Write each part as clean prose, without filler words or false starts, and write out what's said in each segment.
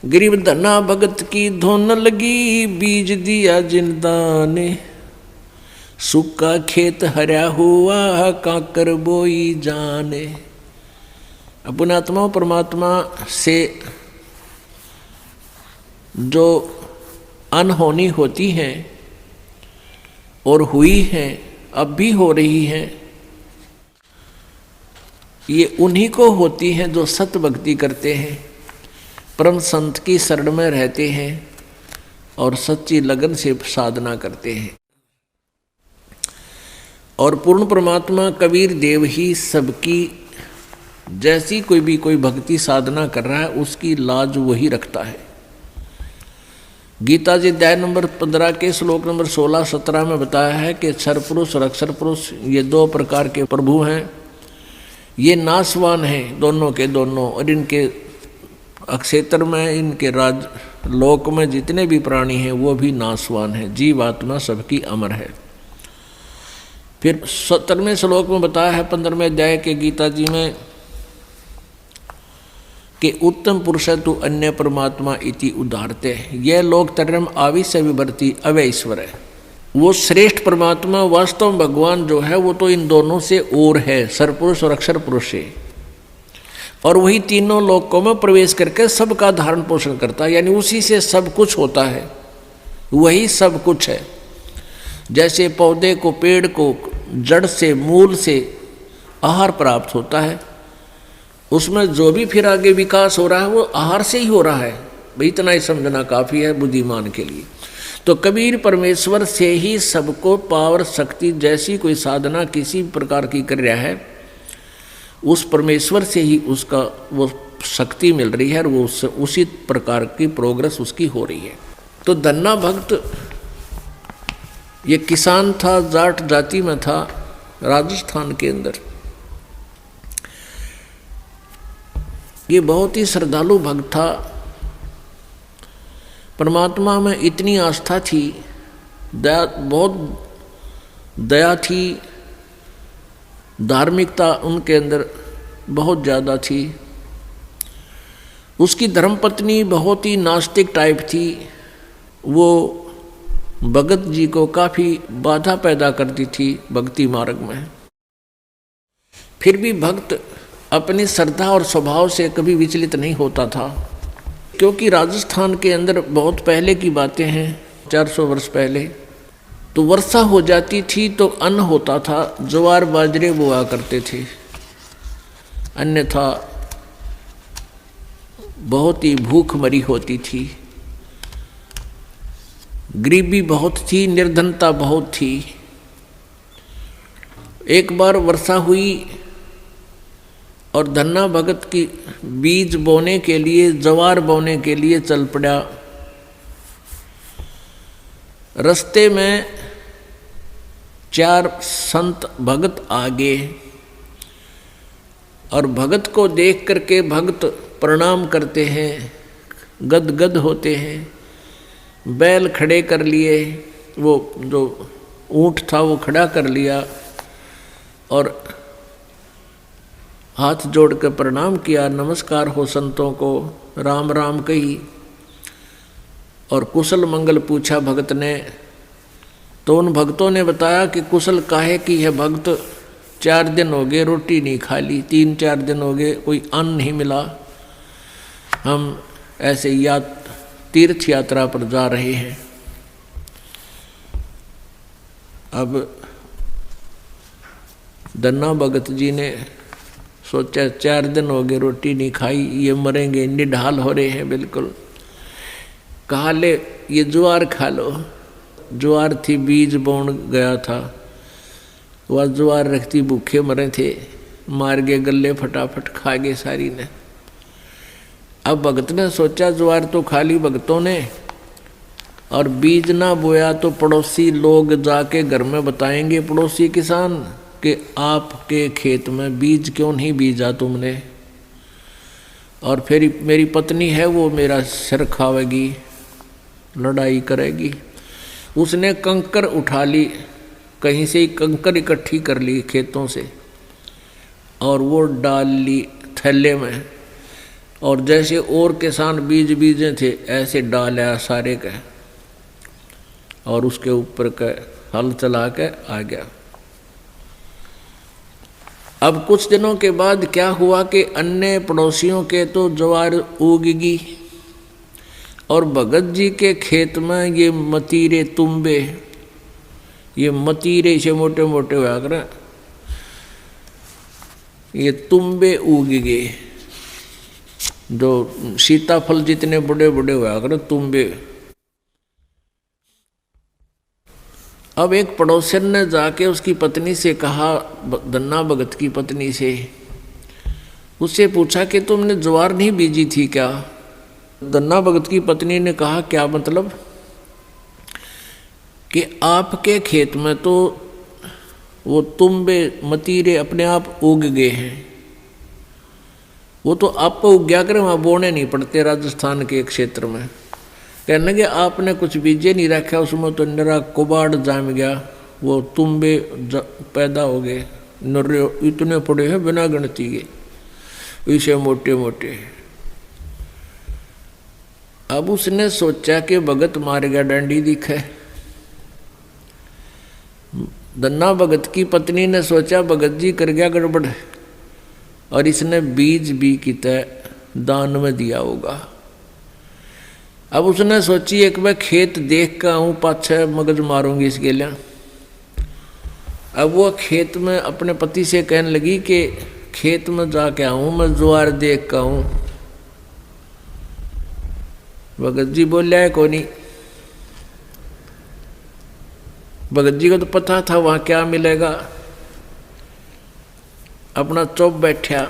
गरीब धना भगत की धुन लगी, बीज दिया जिंदा ने। सूखा खेत हरा हुआ, काकर बोई जाने। अपने आत्मा परमात्मा से जो अनहोनी होती है और हुई है, अब भी हो रही है, ये उन्हीं को होती हैं जो सत भक्ति करते हैं, परम संत की शरण में रहते हैं और सच्ची लगन से साधना करते हैं। और पूर्ण परमात्मा कबीर देव ही सबकी, जैसी कोई भक्ति साधना कर रहा है उसकी लाज वही रखता है। गीता जी अध्याय नंबर 15 के श्लोक नंबर 16-17 में बताया है कि क्षर पुरुष और अक्षर पुरुष ये दो प्रकार के प्रभु हैं, ये नाशवान हैं दोनों के दोनों, और इनके अक्षेत्र में, इनके राज लोक में जितने भी प्राणी हैं वो भी नाशवान हैं, जीव आत्मा सबकी अमर है। फिर 17वें श्लोक में बताया है 15वें अध्याय के गीता जी में कि उत्तम पुरुष तु अन्य परमात्मा इति उदाहरते। यह लोक तरम आविश्य विभर्ति अवय ईश्वर है। वो श्रेष्ठ परमात्मा वास्तव में भगवान जो है वो तो इन दोनों से और है, सरपुरुष और अक्षर पुरुष से, और वही तीनों लोकों में प्रवेश करके सबका धारण पोषण करता है, यानी उसी से सब कुछ होता है, वही सब कुछ है। जैसे पौधे को, पेड़ को जड़ से, मूल से आहार प्राप्त होता है, उसमें जो भी फिर आगे विकास हो रहा है वो आहार से ही हो रहा है। भाई इतना ही समझना काफ़ी है बुद्धिमान के लिए। तो कबीर परमेश्वर से ही सबको पावर शक्ति, जैसी कोई साधना किसी प्रकार की कर रहा है, उस परमेश्वर से ही उसका वो शक्ति मिल रही है और वो उसी प्रकार की प्रोग्रेस उसकी हो रही है। तो धन्ना भक्त ये किसान था, जाट जाति में था, राजस्थान के अंदर। ये बहुत ही श्रद्धालु भक्त था, परमात्मा में इतनी आस्था थी, बहुत दया थी, धार्मिकता उनके अंदर बहुत ज़्यादा थी। उसकी धर्मपत्नी बहुत ही नास्तिक टाइप थी, वो भगत जी को काफ़ी बाधा पैदा करती थी भक्ति मार्ग में। फिर भी भक्त अपनी श्रद्धा और स्वभाव से कभी विचलित नहीं होता था, क्योंकि राजस्थान के अंदर बहुत पहले की बातें हैं, 400 वर्ष पहले, तो वर्षा हो जाती थी तो अन्न होता था, ज्वार बाजरे बोआ करते थे, अन्यथा बहुत ही भूखमरी होती थी, गरीबी बहुत थी, निर्धनता बहुत थी। एक बार वर्षा हुई और धन्ना भगत की बीज बोने के लिए, ज्वार बोने के लिए चल पड़ा। रास्ते में 4 संत भगत आ गए और भगत को देख करके भगत प्रणाम करते हैं, गदगद होते हैं, बैल खड़े कर लिए, वो जो ऊंट था वो खड़ा कर लिया और हाथ जोड़ कर प्रणाम किया, नमस्कार हो संतों को, राम राम कही और कुशल मंगल पूछा भगत ने। तो उन भक्तों ने बताया कि कुशल काहे की है भगत, 4 दिन हो गए रोटी नहीं खा ली, 3-4 दिन हो गए कोई अन्न नहीं मिला, हम ऐसे तीर्थ यात्रा पर जा रहे हैं। अब धन्ना भगत जी ने सोचा 4 दिन हो गए रोटी नहीं खाई, ये मरेंगे, निढाल हो रहे हैं बिल्कुल। कहा ले ये ज्वार खा लो। ज्वार थी, बीज बोन गया था, वह ज्वार रखती, भूखे मरे थे, मार गए गले, फटाफट खा गए सारी ने। अब भगत ने सोचा ज्वार तो खा ली भगतों ने, और बीज ना बोया तो पड़ोसी लोग जाके घर में बताएंगे, पड़ोसी किसान, कि आपके खेत में बीज क्यों नहीं बीजा तुमने, और फिर मेरी पत्नी है वो मेरा सिर खावेगी, लड़ाई करेगी। उसने कंकर उठा ली, कहीं से ही कंकर इकट्ठी कर ली खेतों से, और वो डाल ली थैले में, और जैसे और किसान बीज बीजे थे ऐसे डाला सारे का और उसके ऊपर का हल चला के आ गया। अब कुछ दिनों के बाद क्या हुआ कि अन्य पड़ोसियों के तो ज्वार उगगी और भगत जी के खेत में ये मतीरे तुम्बे, ये मतीरे से मोटे मोटे हुआ कर ये तुम्बे उग गए, जो सीताफल जितने बड़े बड़े हुआ कर तुम्बे। अब एक पड़ोसन ने जाके उसकी पत्नी से कहा, धन्ना भगत की पत्नी से, उससे पूछा कि तुमने ज्वार नहीं बीजी थी क्या? धन्ना भगत की पत्नी ने कहा, क्या मतलब? कि आपके खेत में तो वो तुम्बे मतीरे अपने आप उग गए हैं, वो तो आपको उग गया करे, वहाँ बोने नहीं पड़ते राजस्थान के एक क्षेत्र में। कहने लगे आपने कुछ बीजे नहीं रखा, उसमें तो निरा कुबाड़ जाम गया, वो तुम्बे पैदा हो गए, इतने पड़े हैं बिना गिनती के, इसे मोटे मोटे। अब उसने सोचा कि भगत मार गया डंडी दिखे। धन्ना भगत की पत्नी ने सोचा भगत जी कर गया गड़बड़ और इसने बीज भी कितने दान में दिया होगा। अब उसने सोची एक मैं खेत देख कर आऊँ, पाछे मगज मारूंगी इसके लिए। अब वो खेत में अपने पति से कहने लगी कि खेत में जाके आऊँ, मैं ज्वार देख कर आऊँ। भगत जी बोलिया है को नहीं। भगत जी को तो पता था वहाँ क्या मिलेगा, अपना चुप बैठा।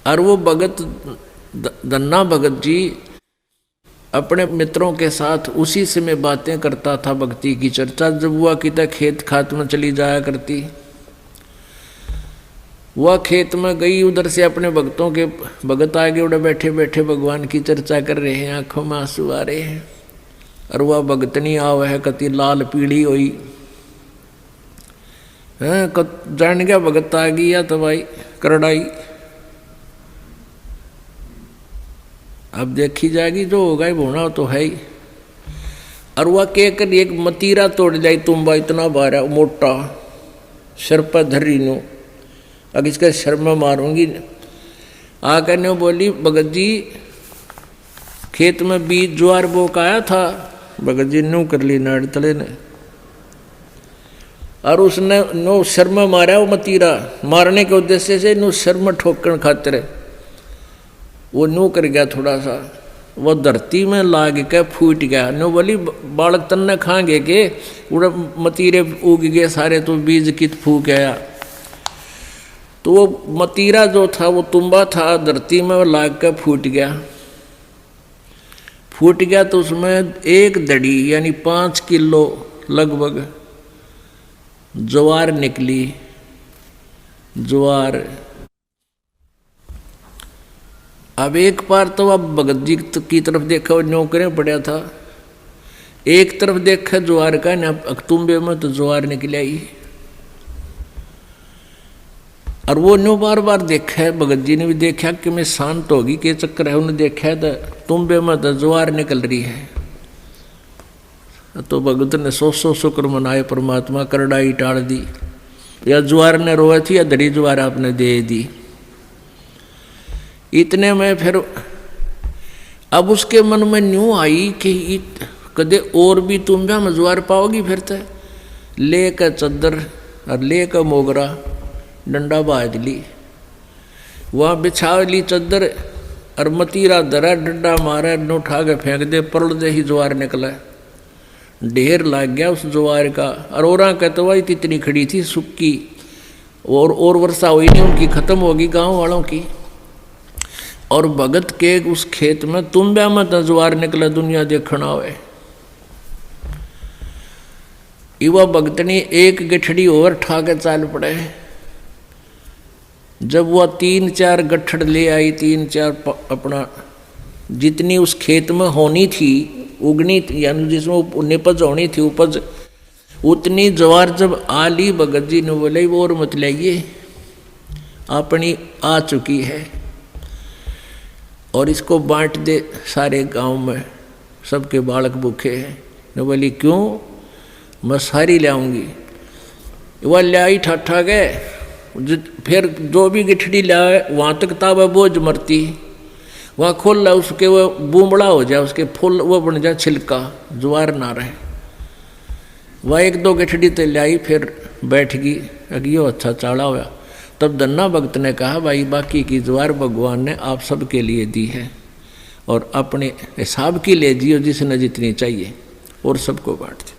और वो भगत धन्ना भगत जी अपने मित्रों के साथ उसी से में बातें करता था, भक्ति की चर्चा जब हुआ कि तक खेत खात में चली जाया करती। वह खेत में गई, उधर से अपने भक्तों के भगत आगे उड़े बैठे बैठे भगवान की चर्चा कर रहे हैं, आंखों में आंसू आ रहे हैं। और वह भगतनी आव है कति लाल पीली हुई है, जान गया भगत आ गई या तो भाई करड़ाई। अब देखी जाएगी, जो होगा ही होना तो है ही। और वह कहकर एक मतीरा तोड़ जाए, तुम्बा इतना बारा मोटा सिर पर धरी नो, अब इसके सिर में मारूंगी। आ कहने बोली भगत जी खेत में बीज ज्वार बो का आया था। भगत जी नो कर ली नाड़ तले ने, और उसने नो सिर में मारा। वो मतीरा मारने के उद्देश्य से नो सिर में ठोकन खातिर वो नो कर गया थोड़ा सा, वो धरती में लाग के फूट गया। नो बोली बालक तन्ने खाएंगे के उड़ा मतीरे उग गए सारे, तो बीज कित फूक गया। तो वो मतीरा जो था वो तुम्बा था, धरती में लाग के फूट गया। फूट गया तो उसमें एक दड़ी यानी 5 किलो लगभग ज्वार निकली। ज्वार अब एक बार तो अब भगत जी की तरफ देखा, वो नौकरें पड़ा था, एक तरफ देखा ज्वार का ना अक्तुम्बे में तो ज्वार निकल आई। और वो न्यू बार बार देखा है, भगत जी ने भी देखा कि मैं शांत होगी के चक्कर है, उन्हें देखा तो तुम्बे में तो ज्वार निकल रही है। तो भगत ने 100 शुक्र मनाए, परमात्मा करड़ाई टाल दी, या ज्वार ने रोए थी या धड़ी ज्वार आपने दे दी। इतने में फिर अब उसके मन में न्यू आई कि कदे और भी तुम भी हम ज्वार पाओगी। फिर तो ले कर चद्दर और ले कर मोगरा डंडा बाज ली, वहाँ बिछा ली चद्दर और मतीरा धरा, डंडा मारा, न उठा के फेंक दे, परल दे ही ज्वार निकला। ढेर लग गया उस ज्वार का। और औरा कहते हुआ इतनी खड़ी थी सुक्की, और वर्षा हुई नहीं, उनकी खत्म होगी गांव वालों की। और भगत के उस खेत में तुम्बे में तो ज्वार निकला, दुनिया देखना हुए। युवा भगतनी एक गठड़ी और ठा के चाल पड़े। जब वह 3-4 गठड़ ले आई, 3-4 अपना जितनी उस खेत में होनी थी, उगनी थी, यानी जिसमें निपज होनी थी उपज, उतनी ज्वार जब आ ली, भगत जी ने बोले वो और मत लाइए, अपनी आ चुकी है। और इसको बांट दे सारे गांव में, सबके बालक भूखे हैं। ने बोली क्यों, मैं सारी ले आऊँगी। वह ले आई ठाठा गए, फिर जो भी गिठड़ी ले आए वहाँ तक ताबा बोझ मरती, वहाँ खोल ला उसके वो बूमड़ा हो जाए, उसके फूल वो बन जाए छिलका, ज्वार ना रहे। वह एक दो गिठड़ी तो ले आई, फिर बैठ गई, अगियो अच्छा चाड़ा हुआ। तब धन्ना भक्त ने कहा भाई बाकी की ज्वार भगवान ने आप सबके लिए दी है और अपने हिसाब की ले जियो जिसने जितनी चाहिए और सबको बांट दे।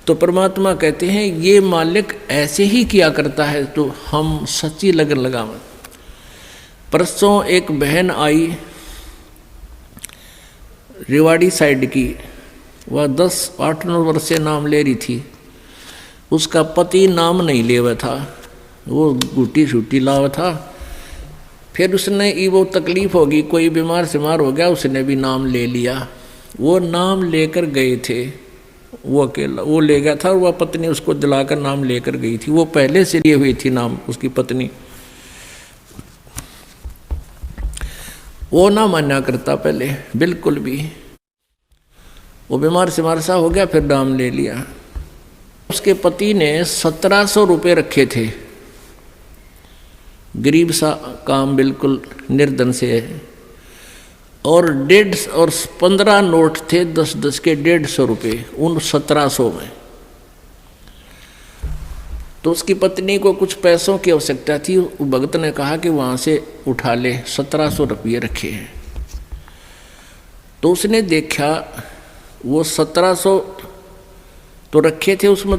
तो परमात्मा कहते हैं ये मालिक ऐसे ही किया करता है तो हम सच्ची लगन लगावें। परसों एक बहन आई रेवाड़ी साइड की, वह 10-8-9 वर्ष से नाम ले रही थी। उसका पति नाम नहीं ले हुआ था, वो गुटी छुट्टी लावा था। फिर उसने वो तकलीफ होगी, कोई बीमार सिमार हो गया, उसने भी नाम ले लिया। वो नाम लेकर गए थे, वो अकेला वो ले गया था और वह पत्नी उसको दिलाकर नाम लेकर गई थी। वो पहले से लिए हुई थी नाम उसकी पत्नी। वो ना माना करता पहले बिल्कुल भी। वो बीमार सिमार सा हो गया, फिर नाम ले लिया। उसके पति ने 1700 रुपये रखे थे, गरीब सा काम, बिल्कुल निर्धन से है। और 15 नोट थे 10-10 के 150 रुपये उन 1700 में। तो उसकी पत्नी को कुछ पैसों की आवश्यकता थी। भगत ने कहा कि वहाँ से उठा ले, 1700 रुपये रखे हैं। तो उसने देखा वो 1700 तो रखे थे, उसमें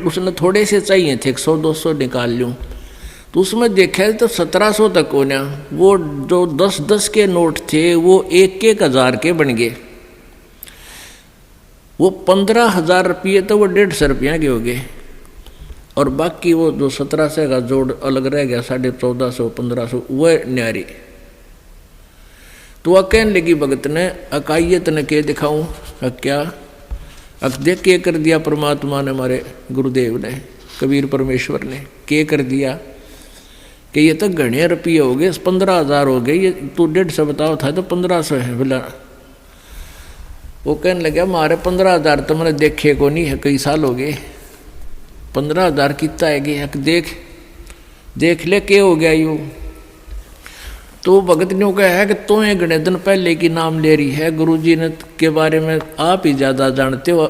उसने थोड़े से चाहिए थे, 100-200 निकाल लूँ। तो उसमें देखा तो 1700 तक होना। वो जो 10-10 के नोट थे वो 1-1 हज़ार के बन गए। वो 15,000 रुपये तो वो 150 रुपया के हो गए, और बाकी वो जो 1700 का जोड़ अलग रह गया, 1450-1500 वह न्यारी। तो वह कहने लगी भगत ने, अकाइयत ने के दिखाऊं, क्या अक देख के कर दिया परमात्मा ने, हमारे गुरुदेव ने, कबीर परमेश्वर ने के कर दिया कि ये तो घने रुपये हो गए, 15,000 हो गए, ये तू 150 बताओ था तो 1500 है बोला। वो कहने लगा मारे 15,000 तो मैंने देखे को नहीं है, कई साल हो गए, 15,000 कितना है गए, देख ले के हो गया यूँ। तो भगत ने कहा है कि तुम्हें घने दिन पहले की नाम ले रही है, गुरुजी ने के बारे में आप ही ज़्यादा जानते हो,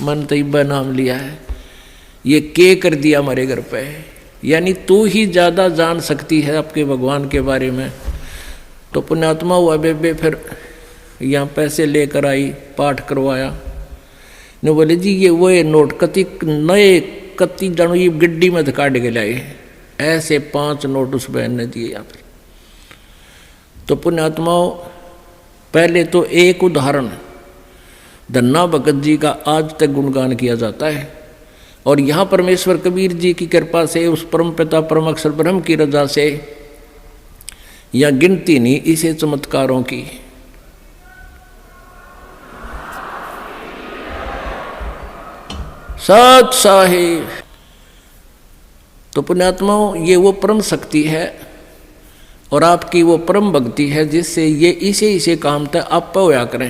मन तैयबा नाम लिया है, ये के कर दिया हमारे घर पे, यानी तू ही ज़्यादा जान सकती है आपके भगवान के बारे में। तो पुण्यात्मा हुआ बेबे फिर यहाँ पैसे लेकर आई, पाठ करवाया। ने बोले जी ये वो नोट कति नए कति जानो ये गड्डी में काट के लाए, ऐसे 5 नोट उस बहन ने दिए यहाँ पर। तो पुण्यात्माओं पहले तो एक उदाहरण धन्ना भगत जी का आज तक गुणगान किया जाता है, और यहाँ परमेश्वर कबीर जी की कृपा से, उस परम पिता परम अक्षर ब्रह्म की रजा से, या गिनती नहीं इसे चमत्कारों की। सत साहिब। तो पुण्यात्माओं ये वो परम शक्ति है और आपकी वो परम भक्ति है जिससे ये इसे काम तक आप होया करें।